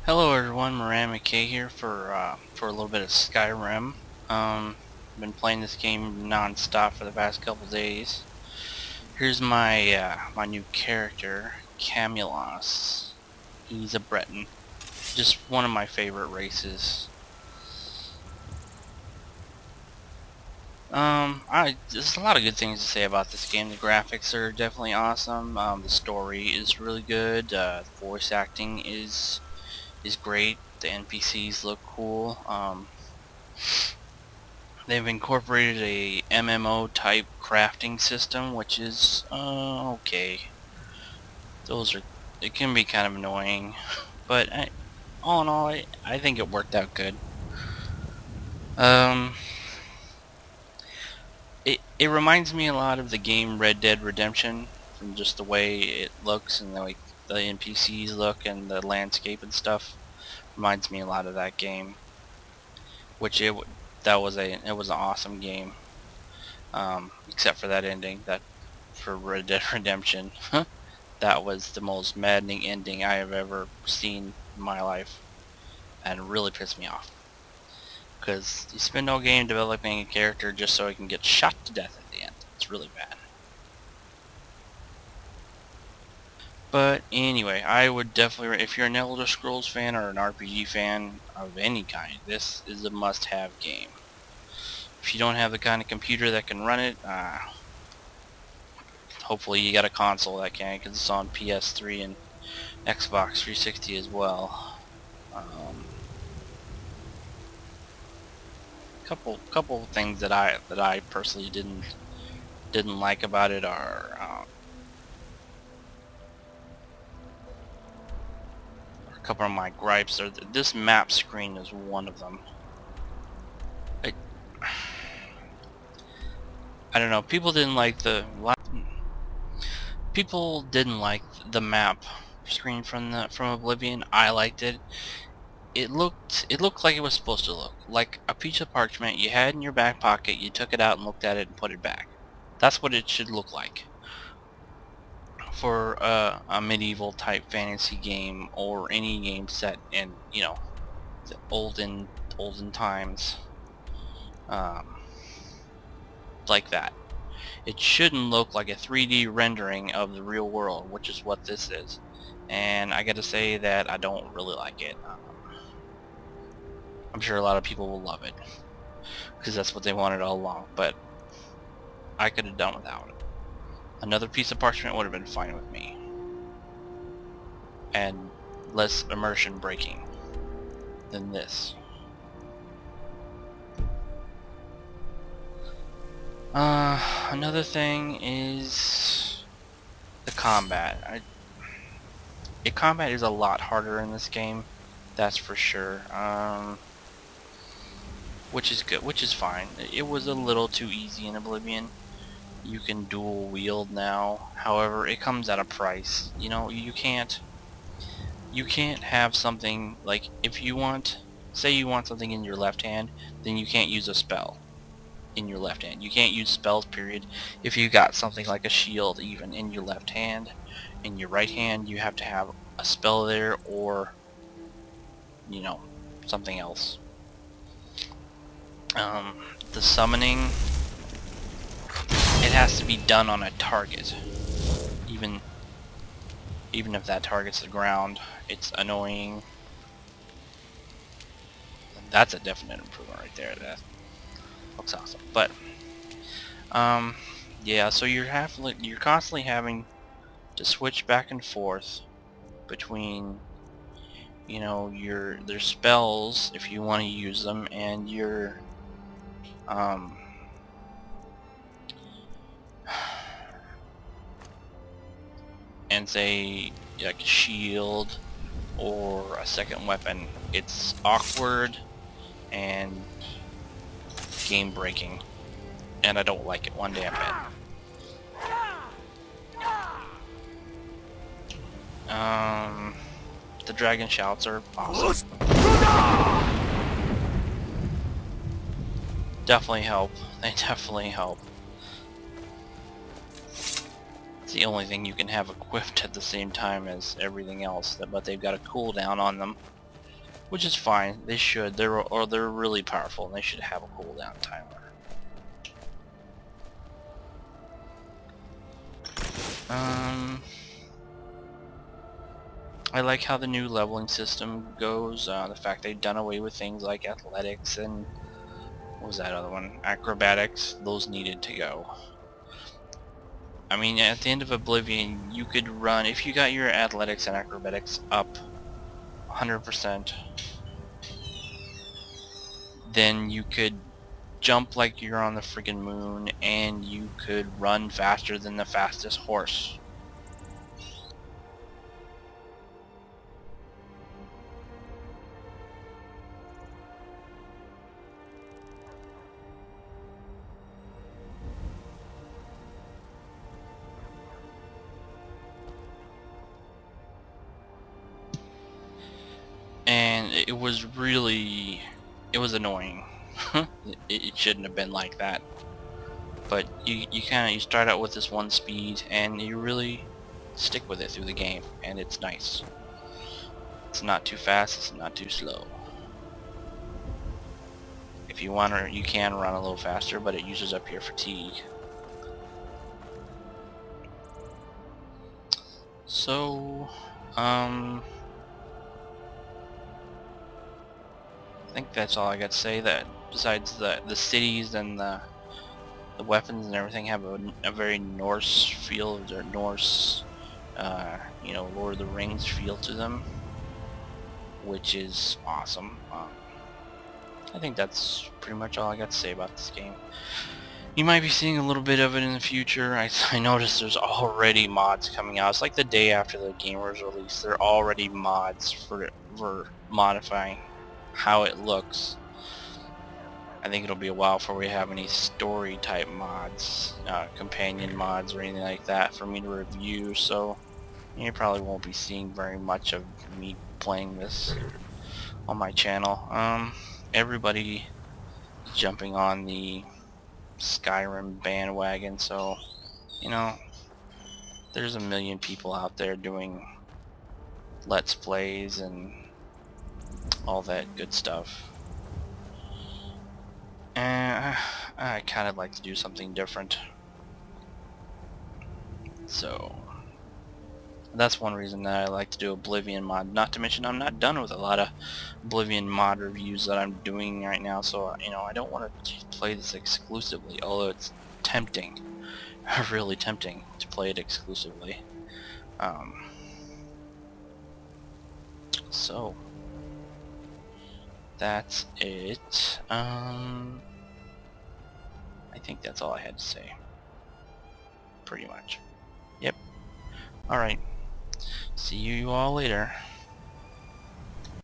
Hello everyone, Moran McKay here for a little bit of Skyrim. Been playing this game non-stop for the past couple days. Here's my new character, Camulos. He's a Breton, just one of my favorite races. There's a lot of good things to say about this game. The graphics are definitely awesome. The story is really good. The voice acting is great. The NPCs look cool. They've incorporated a MMO type crafting system, which is okay. It can be kind of annoying, but all in all, I think it worked out good. Um, it reminds me a lot of the game Red Dead Redemption from just the way it looks and the way the NPCs look and the landscape and stuff. Reminds me a lot of that game, which it was an awesome game. Except for that ending, that for Red Dead Redemption. That was the most maddening ending I have ever seen in my life, and it really pissed me off. Because you spend no game developing a character just so he can get shot to death at the end. It's really bad. But anyway, I would definitely, if you're an Elder Scrolls fan or an RPG fan of any kind, this is a must-have game. If you don't have the kind of computer that can run it, hopefully you got a console that can, because it's on PS3 and Xbox 360 as well. Couple things that I personally didn't like about it are a couple of my gripes. Are this map screen is one of them. I don't know. People didn't like the map screen from Oblivion. I liked it. It looked like it was supposed to look like a piece of parchment you had in your back pocket. You took it out and looked at it and put it back. That's what it should look like for a medieval type fantasy game or any game set in the olden times, um, like that. It shouldn't look like a 3D rendering of the real world, which is what this is. And I gotta say that I don't really like it. I'm sure a lot of people will love it, because that's what they wanted all along, but I could have done without it. Another piece of parchment would have been fine with me. And less immersion breaking than this. Another thing is the combat. The combat is a lot harder in this game, that's for sure. Which is good, which is fine. It was a little too easy in Oblivion. You can dual wield now. However, it comes at a price. You know, you can't have something like, if you want, say you want something in your left hand, then you can't use a spell in your left hand. You can't use spells, period. If you got something like a shield even in your left hand, in your right hand you have to have a spell there, or something else. The summoning, it has to be done on a target, even if that target's the ground. It's annoying. That's a definite improvement right there. That looks awesome. But yeah, so you're constantly having to switch back and forth between their spells if you want to use them, and your and say like a shield or a second weapon. It's awkward and game breaking, and I don't like it one damn bit. The dragon shouts are awesome. Definitely help. They definitely help. It's the only thing you can have equipped at the same time as everything else, but they've got a cooldown on them. which is fine. They should. They're really powerful, and they should have a cooldown timer. I like how the new leveling system goes. The fact they've done away with things like athletics and what was that other one? Acrobatics. Those needed to go. I mean, at the end of Oblivion, you could run if you got your athletics and acrobatics up 100%. Then you could jump like you're on the friggin' moon, and you could run faster than the fastest horse. And it was annoying. It shouldn't have been like that. But you start out with this one speed, and you really stick with it through the game, and it's nice. It's not too fast, it's not too slow. If you want to, you can run a little faster, but it uses up your fatigue. So, I think that's all I got to say. That besides the cities and the weapons and everything have a very Norse feel, or Norse, you know, Lord of the Rings feel to them, which is awesome. I think that's pretty much all I got to say about this game. You might be seeing a little bit of it in the future. I noticed there's already mods coming out. It's like the day after the game was released. There are already mods for modifying how it looks. I think it'll be a while before we have any story type mods, companion mods or anything like that for me to review, so you probably won't be seeing very much of me playing this on my channel. Everybody is jumping on the Skyrim bandwagon, so you know, there's a million people out there doing let's plays and all that good stuff. And I kind of like to do something different. So that's one reason that I like to do Oblivion mod. Not to mention I'm not done with a lot of Oblivion mod reviews that I'm doing right now, so you know, I don't want to play this exclusively, although it's tempting, really tempting to play it exclusively. So that's it. I think that's all I had to say. Pretty much. Yep. Alright. See you all later.